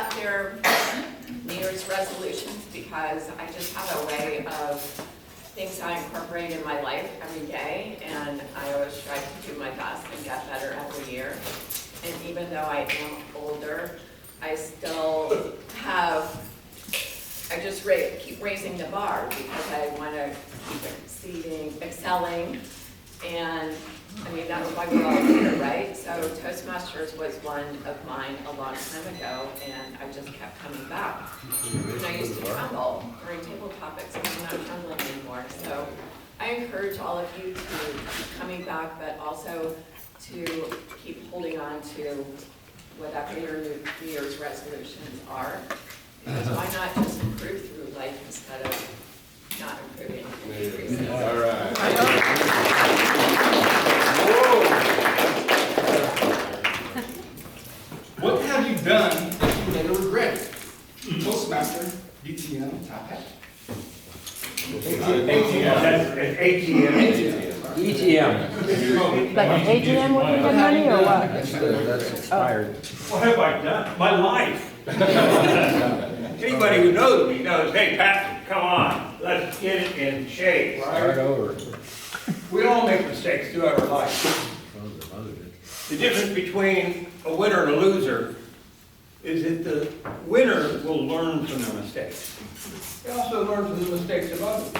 about their New Year's resolutions because I just have a way of things I incorporate in my life every day, and I always try to do my best and get better every year. And even though I am older, I still have, I just keep raising the bar because I want to keep excelling, and I mean, that's why we're all here, right? So Toastmasters was one of mine a long time ago, and I just kept coming back. And I used to tremble during table topics, and I'm not trembling anymore. So I encourage all of you to keep coming back, but also to keep holding on to whatever your New Year's resolutions are. Because why not just improve through life instead of not improving? All right. What have you done that you later regret? Toastmaster, WPTM, top hat. Like an ATM when you get money or what? That's expired. What have I done? My life. Anybody who knows me knows, hey, Patrick, come on, let's get it in shape, Start right? over. We all make mistakes throughout our life. The difference between a winner and a loser is that the winner will learn from their mistakes. They also learn from the mistakes of others.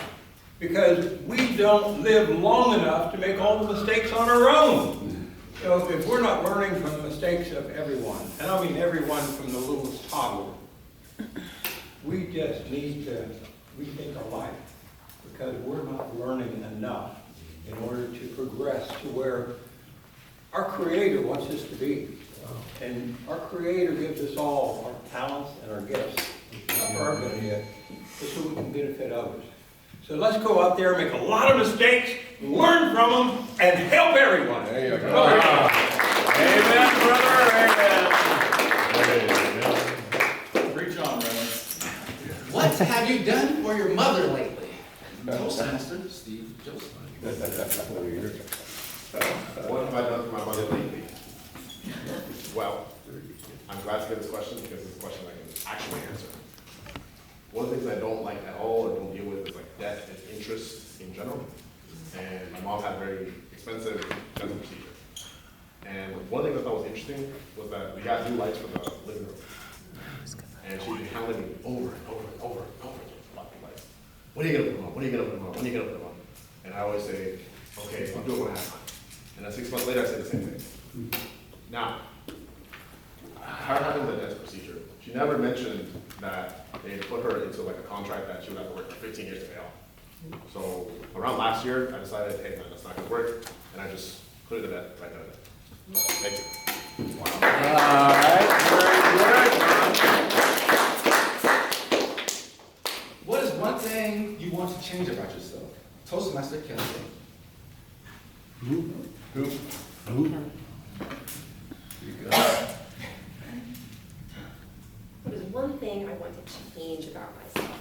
Because we don't live long enough to make all the mistakes on our own. So if we're not learning from the mistakes of everyone, and I mean everyone from the littlest toddler, we just need to rethink our life because we're not learning enough in order to progress to where our Creator wants us to be. And our Creator gives us all our talents and our gifts, not for our benefit, but so we can benefit others. So let's go out there, make a lot of mistakes, learn from them, and help everyone. There you go. Amen, brother, amen. Preach on, Reverend. What have you done for your mother lately? Toastmaster Steve Joseph. What have I done for my mother lately? Well, I'm glad to get this question because it's a question I can actually answer. One of the things I don't like at all or don't deal with is like debt and interest in general. And my mom had a very expensive dental procedure. And one thing that I thought was interesting was that we got new lights for the living room. And she'd be hounding me over and over and over and over again about the lights. When are you gonna put them on? When are you gonna put them on? When are you gonna put them on? And I always say, okay, I'll do it when I have time. And then 6 months later, I say the same thing. Now, her having the dental procedure, she never mentioned that they had put her into like a contract that she would have to work for 15 years to pay off. So around last year, I decided, hey man, that's not gonna work, and I just put it to bed right then and there. Thank you. All right, very good. What is one thing you want to change about yourself? Toastmaster Kelly. Who? What is one thing I want to change about myself?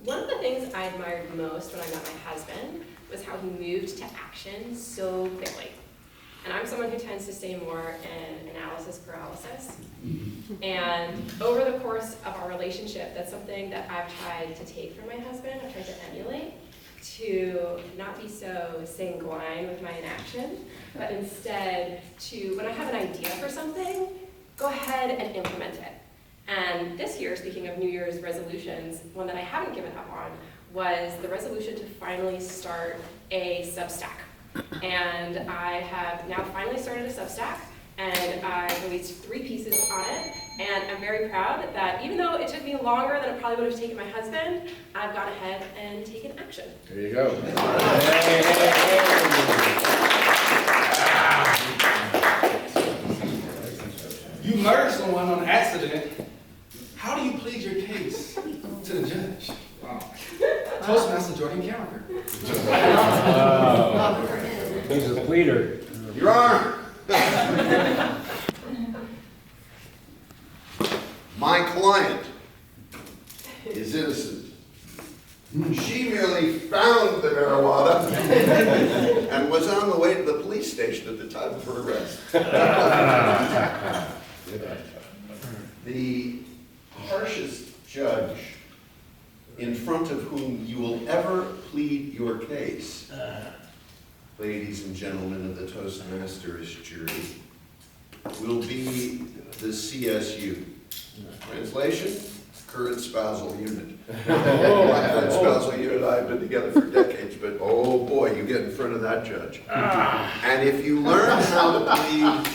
One of the things I admired most when I met my husband was how he moved to action so quickly. And I'm someone who tends to stay more in analysis paralysis. And over the course of our relationship, that's something that I've tried to take from my husband, I've tried to emulate, to not be so sanguine with my inaction, but instead to, when I have an idea for something, go ahead and implement it. And this year, speaking of New Year's resolutions, one that I haven't given up on was the resolution to finally start a Substack. And I have now finally started a Substack, and I released 3 pieces on it, and I'm very proud that even though it took me longer than it probably would have taken my husband, I've gone ahead and taken action. There you go. You murdered someone on accident. How do you plead your case to the judge? Wow. Toastmaster Jordan Carricker. He's a pleader. Your Honor. My client is innocent. She merely found the marijuana and was on the way to the police station at the time of her arrest. The harshest judge in front of whom you will ever plead your case, ladies and gentlemen of the Toastmasters jury, will be the CSU. Translation, current spousal unit. My current spousal unit and I have been together for decades, but oh boy, you get in front of that judge. And if you learn how to plead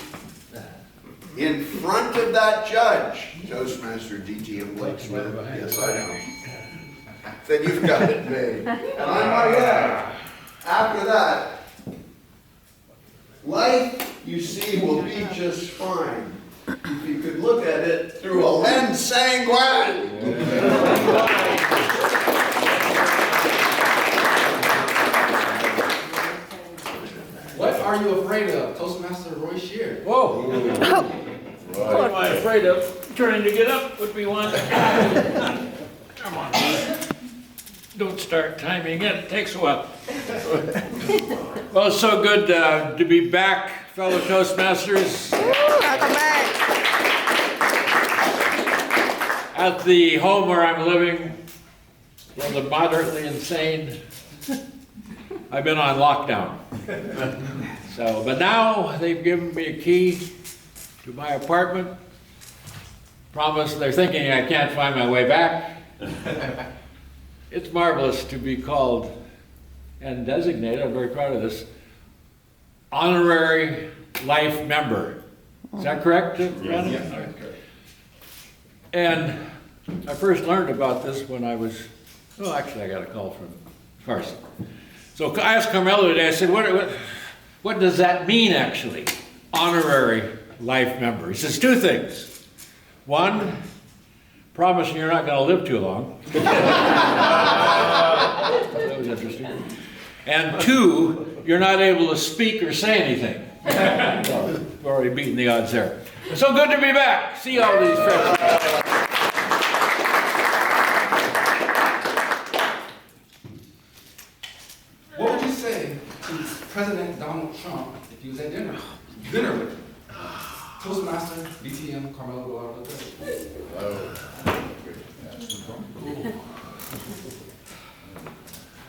in front of that judge, Toastmaster DTM Blake Smith, yes I know, then you've got it made. And I might add, after that, life, you see, will be just fine if you could look at it through a lens sanguine. What are you afraid of, Toastmaster Roy Shear? Whoa. What am I afraid of? Trying to get up would be one. Come on. Don't start timing it. It takes a while. Well, it's so good to be back, fellow Toastmasters. Welcome back. At the home where I'm living, for the moderately insane. I've been on lockdown. So, but now they've given me a key to my apartment. Promise, they're thinking I can't find my way back. It's marvelous to be called and designated, I'm very proud of this, honorary life member. Is that correct, Brandon? Yes, correct. And I first learned about this when I was, well, actually I got a call from Carson. So I asked Carmelo today, I said, what does that mean actually, honorary life member? He says two things. One, promising you're not going to live too long. That was interesting. And two, you're not able to speak or say anything. Well, we've already beaten the odds there. It's so good to be back. See all these friends. What would you say to President Donald Trump if he was at dinner with him? Toastmaster, BTM, Carmelo.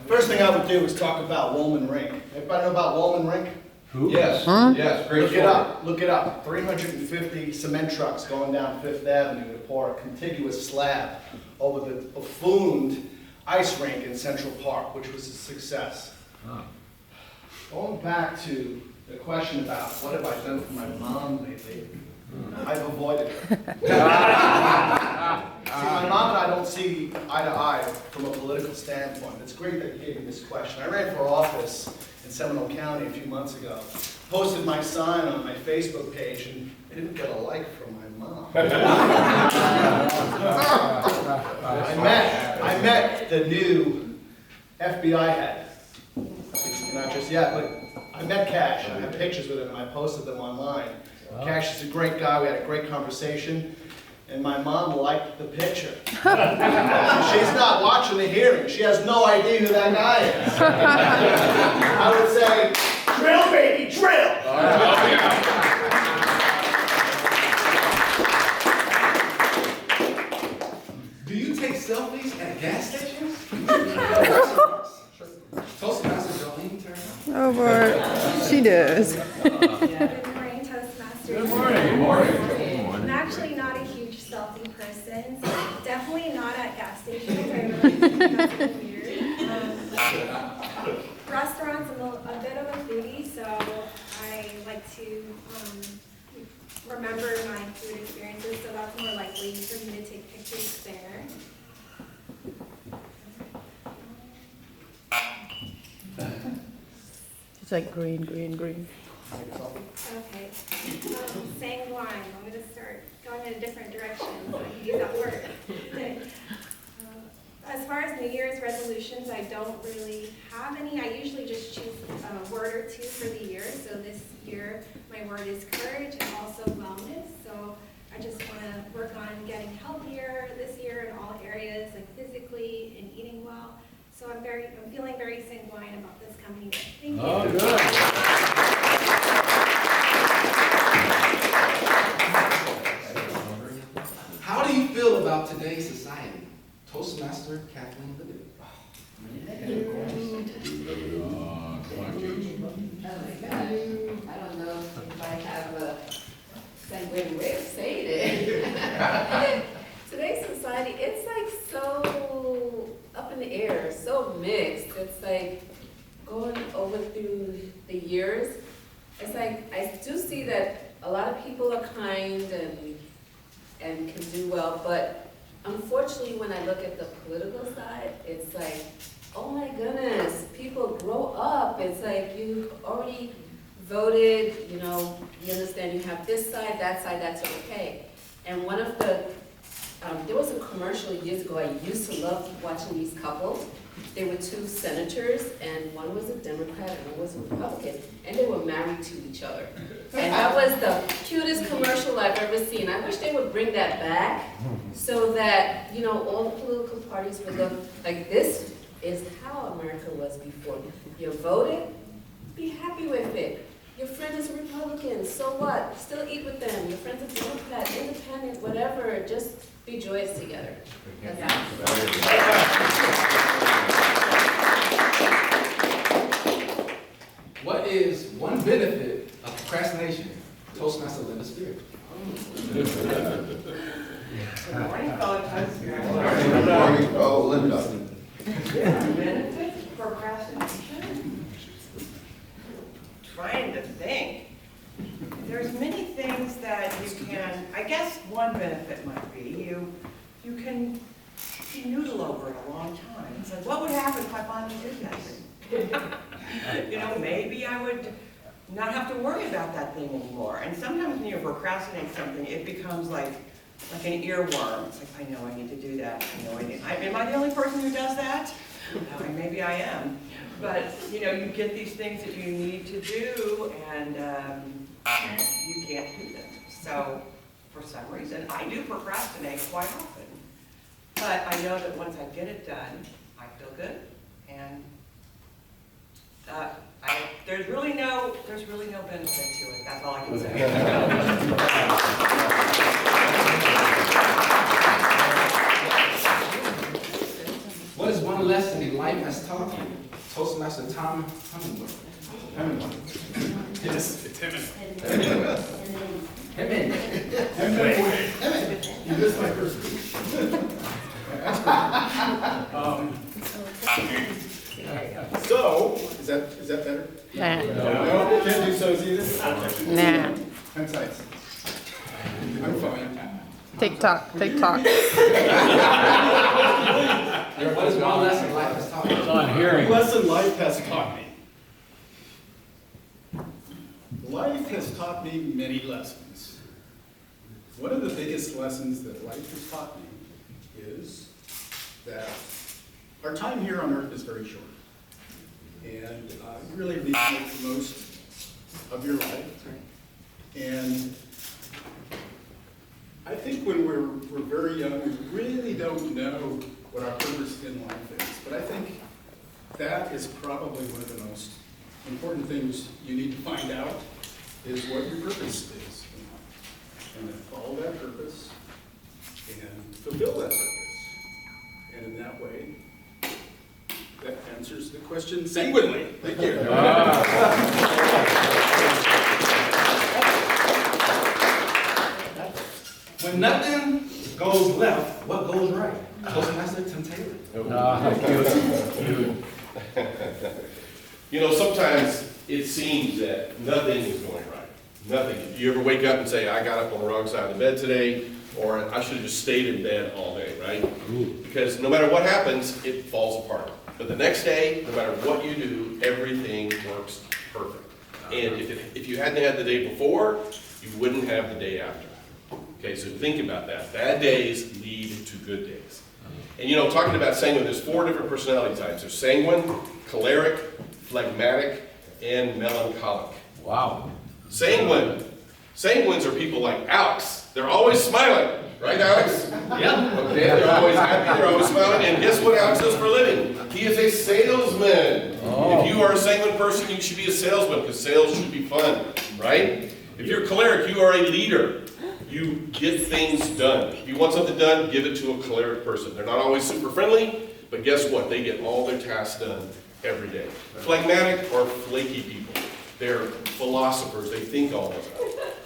First thing I would do is talk about Woolman Rink. Everybody know about Woolman Rink? Yes, yes, great Look story. it up, look it up. 350 cement trucks going down Fifth Avenue to pour a contiguous slab over the buffooned ice rink in Central Park, which was a success. Going back to the question about what have I done for my mom lately, I've avoided her. See, my mom and I don't see eye to eye from a political standpoint. It's great that you gave me this question. I ran for office in Seminole County a few months ago. Posted my sign on my Facebook page and I didn't get a like from my mom. I met the new FBI head. Not just yet, but I met Cash. I have pictures with him and I posted them online. Cash is a great guy. We had a great conversation. And my mom liked the picture. She's not watching the hearing. She has no idea who that guy is. I would say, drill, baby, drill! Do you take selfies at gas stations? Toastmaster Jolene Turner. Oh, boy. She does. Good morning, Toastmasters. Good morning. Good morning. I'm actually not a huge selfie person, so definitely not at gas stations. I really think that's a little weird. Restaurants, I'm a bit of a foodie, so I like to remember my food experiences, so that's more likely for me to take pictures there. It's like green, green, green. Okay. Sanguine. I'm going to start going in a different direction so I can use that word. As far as New Year's resolutions, I don't really have any. I usually just choose a word or two for the year. So this year, my word is courage and also wellness. So I just want to work on getting healthier this year in all areas, like physically and eating well. So I'm feeling very sanguine about this coming year. Thank you. Oh, good. today's society? Toastmaster Kathleen Libby. Oh, come on, Keith. Oh my gosh, I don't know if I have a sanguine way of saying it. Today's society, it's like so up in the air, so mixed. It's like going over through the years. It's like, I do see that a lot of people are kind and can do well, but unfortunately, when I look at the political side, it's like, oh my goodness, people grow up. It's like you already voted, you know, you understand you have this side, that's okay. And one of the, there was a commercial years ago, I used to love watching these couples. They were two senators, and one was a Democrat and one was a Republican, and they were married to each other. And that was the cutest commercial I've ever seen. I wish they would bring that back so that, you know, all the political parties would look like this is how America was before. You voted, be happy with it. Your friend is a Republican, so what? Still eat with them. Your friend's a Democrat, independent, whatever. Just be joyous together. That's What is one benefit of procrastination? Toastmaster Linda Spear. Good morning, oh, Linda. Benefits of procrastination? Trying to think. There's many things that you can, I guess one benefit might be you can noodle over it a long time. It's like, what would happen if I finally did that thing? You know, maybe I would not have to worry about that thing anymore. And sometimes when you procrastinate something, it becomes like an earworm. It's like, I know I need to do that. I know I need. Am I the only person who does that? Maybe I am. But, you know, you get these things that you need to do, and you can't do them. So, for some reason, I do procrastinate quite often. But I know that once I get it done, I feel good, and there's really no benefit to it. That's all I can say. What is one lesson life has taught you? Toastmaster Tom Hemingway. Yes, it's him. You missed my first speech. So, is that better? Nah. No, can't do so either? Nah. Concise. I'm fine. TikTok. What is one lesson life has taught you? It's on hearing. Lesson life has taught me. Life has taught me many lessons. One of the biggest lessons that life has taught me is that our time here on earth is very short. And you really need to make the most of your life. And I think when we're very young, we really don't know what our purpose in life is. But I think that is probably one of the most important things you need to find out is what your purpose is in life. And then follow that purpose and fulfill that purpose. And in that way, that answers the question sanguinely. Thank you. When nothing goes left, what goes right? Toastmaster Tim Taylor. You know, sometimes it seems that nothing is going right. Nothing. You ever wake up and say, I got up on the wrong side of the bed today, or I should have just stayed in bed all day, right? Because no matter what happens, it falls apart. But the next day, no matter what you do, everything works perfect. And if you hadn't had the day before, you wouldn't have the day after. Okay, so think about that. Bad days lead to good days. And you know, talking about sanguine, there's 4 different personality types. There's sanguine, choleric, phlegmatic, and melancholic. Wow. Sanguines are people like Alex. They're always smiling. Right, Alex? Yeah. Okay, they're always happy, they're always smiling. And guess what Alex does for a living? He is a salesman. Oh. If you are a sanguine person, you should be a salesman because sales should be fun, right? If you're choleric, you are a leader. You get things done. If you want something done, give it to a choleric person. They're not always super friendly, but guess what? They get all their tasks done every day. Phlegmatic or flaky people. They're philosophers. They think all the time.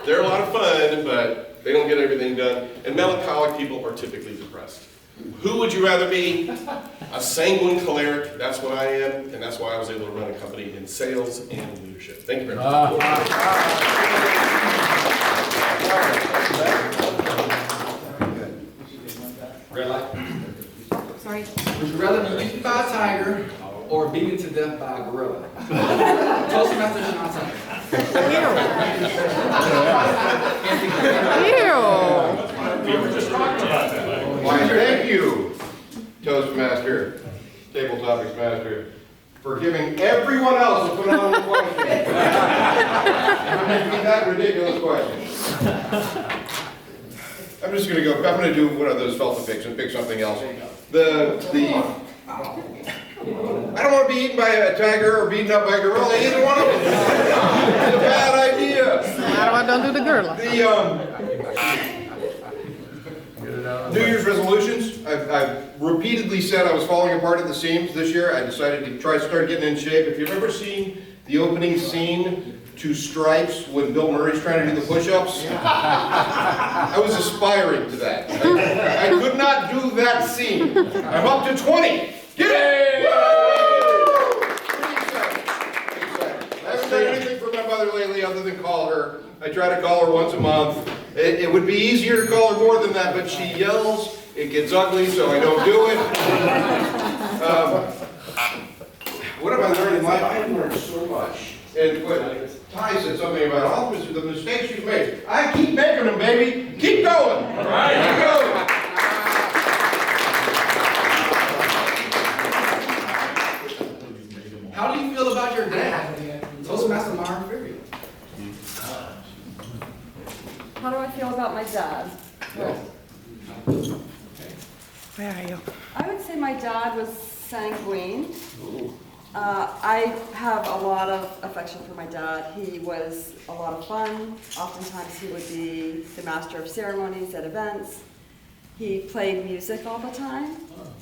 They're a lot of fun, but they don't get everything done. And melancholic people are typically depressed. Who would you rather be? A sanguine choleric, that's what I am, and that's why I was able to run a company in sales and leadership. Thank you very much. Red light. Sorry. Would you rather be eaten by a tiger or beaten to death by a gorilla? Toastmasters should not say. Why, thank you, Toastmaster, Table Topics Master, for giving everyone else a phenomenal question. You're making that ridiculous question. I'm just gonna go, I'm gonna do one of those felt picks and pick something else. I don't want to be eaten by a tiger or beaten up by a gorilla, either one of them. It's a bad idea. How I don't do the girl? New Year's resolutions. I've repeatedly said I was falling apart at the seams this year. I decided to start getting in shape. If you've ever seen the opening scene to Stripes when Bill Murray's trying to do the push-ups, I was aspiring to that. I could not do that scene. I'm up to 20. Get it! I haven't done anything for my mother lately other than call her. I try to call her once a month. It would be easier to call her more than that, but she yells, it gets ugly, so I don't do it. What have I learned in life? I have learned so much. And Ty said something about all the mistakes you've made. I keep making them, baby. Keep going. All right, keep going. How do you feel about your dad? Toastmaster Myron Ferry. How do I feel about my dad? Where are you? I would say my dad was sanguine. I have a lot of affection for my dad. He was a lot of fun. Oftentimes he would be the master of ceremonies at events. He played music all the time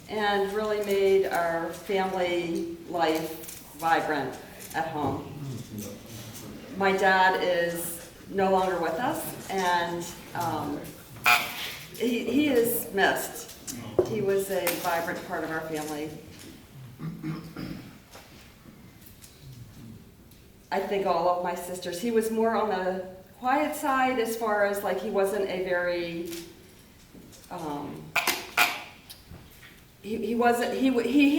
and really made our family life vibrant at home. My dad is no longer with us, and he is missed. He was a vibrant part of our family. I think all of my sisters, he was more on the quiet side as far as like he wasn't a very, he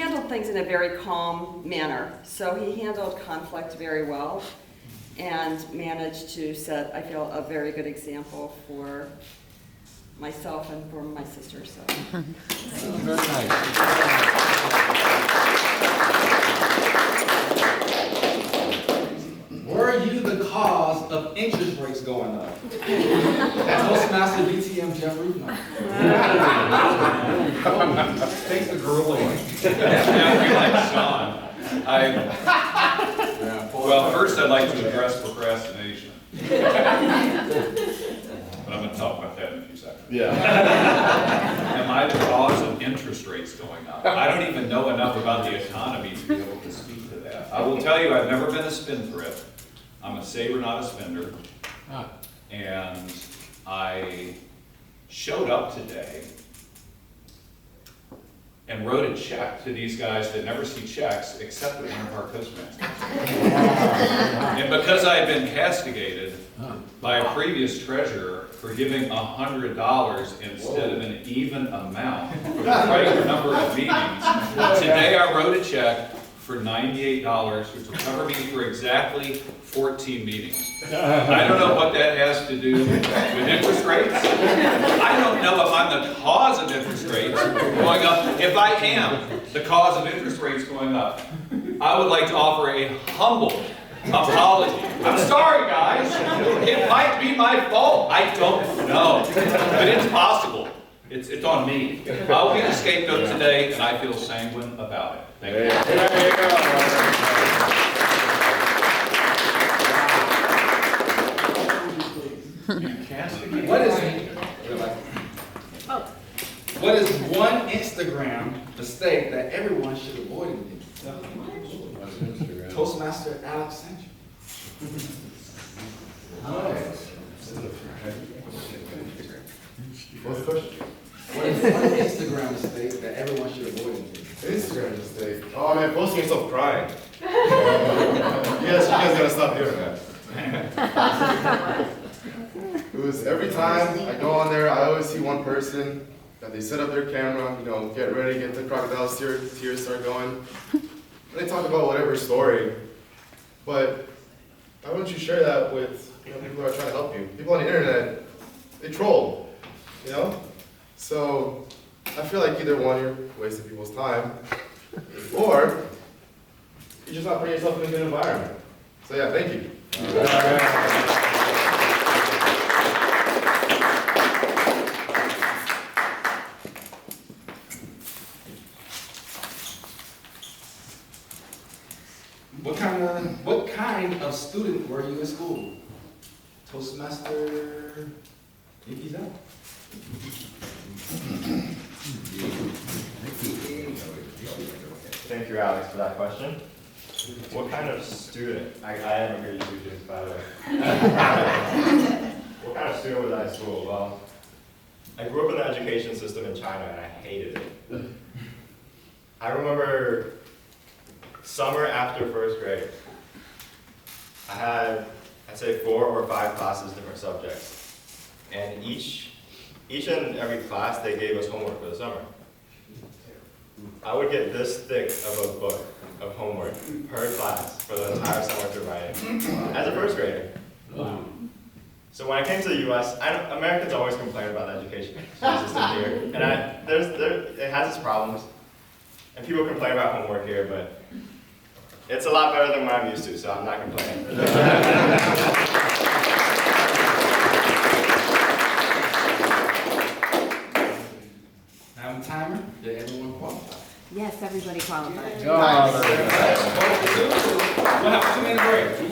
handled things in a very calm manner. So he handled conflict very well and managed to set, I feel, a very good example for myself and for my sisters. So. Very nice. Were you the cause of interest rates going up? Toastmaster WPTM Jeff Rubin. Take the gorilla one. Like Sean. Well, first I'd like to address procrastination. But I'm going to talk about that in a few seconds. Yeah. Am I the cause of interest rates going up? I don't even know enough about the economy to be able to speak to that. I will tell you, I've never been a spendthrift. I'm a saver, not a spender. And I showed up today and wrote a check to these guys that never see checks except at one of our Toastmasters. And because I had been castigated by a previous treasurer for giving $100 instead of an even amount for the regular number of meetings, today I wrote a check for $98, which will cover me for exactly 14 meetings. I don't know what that has to do with interest rates. I don't know if I'm the cause of interest rates going up. If I am the cause of interest rates going up, I would like to offer a humble apology. I'm sorry, guys. It might be my fault. I don't know. But it's possible. It's on me. I'll be the scapegoat today, and I feel sanguine about it. Thank you. There you go. What is one Instagram mistake that everyone should avoid? Toastmaster Alex sent you. What's the question? What is one Instagram mistake that everyone should avoid? Instagram mistake. Oh man, posting yourself crying. Yes, you guys gotta stop doing that. It was every time I go on there, I always see one person that they set up their camera, you know, get ready, get the crocodile tears start going. They talk about whatever story, but why wouldn't you share that with people who are trying to help you? People on the internet, they troll, you know? So I feel like either one, you're wasting people's time, or you're just not putting yourself in a good environment. So yeah, thank you. What kind of student were you in school? Toastmaster, Yankees out. Thank you, Alex, for that question. What kind of student? I am a grade student, by the way. What kind of student was I in school? Well, I grew up in the education system in China and I hated it. I remember summer after first grade, I had, I'd say 4 or 5 classes, different subjects. And each and every class, they gave us homework for the summer. I would get this thick of a book of homework per class for the entire summer to write as a first grader. Wow. So when I came to the US, Americans always complain about the education system here. And it has its problems. And people complain about homework here, but it's a lot better than what I'm used to, so I'm not complaining. Have a timer? Did everyone qualify? Yes, everybody qualified. We'll have a 2-minute break.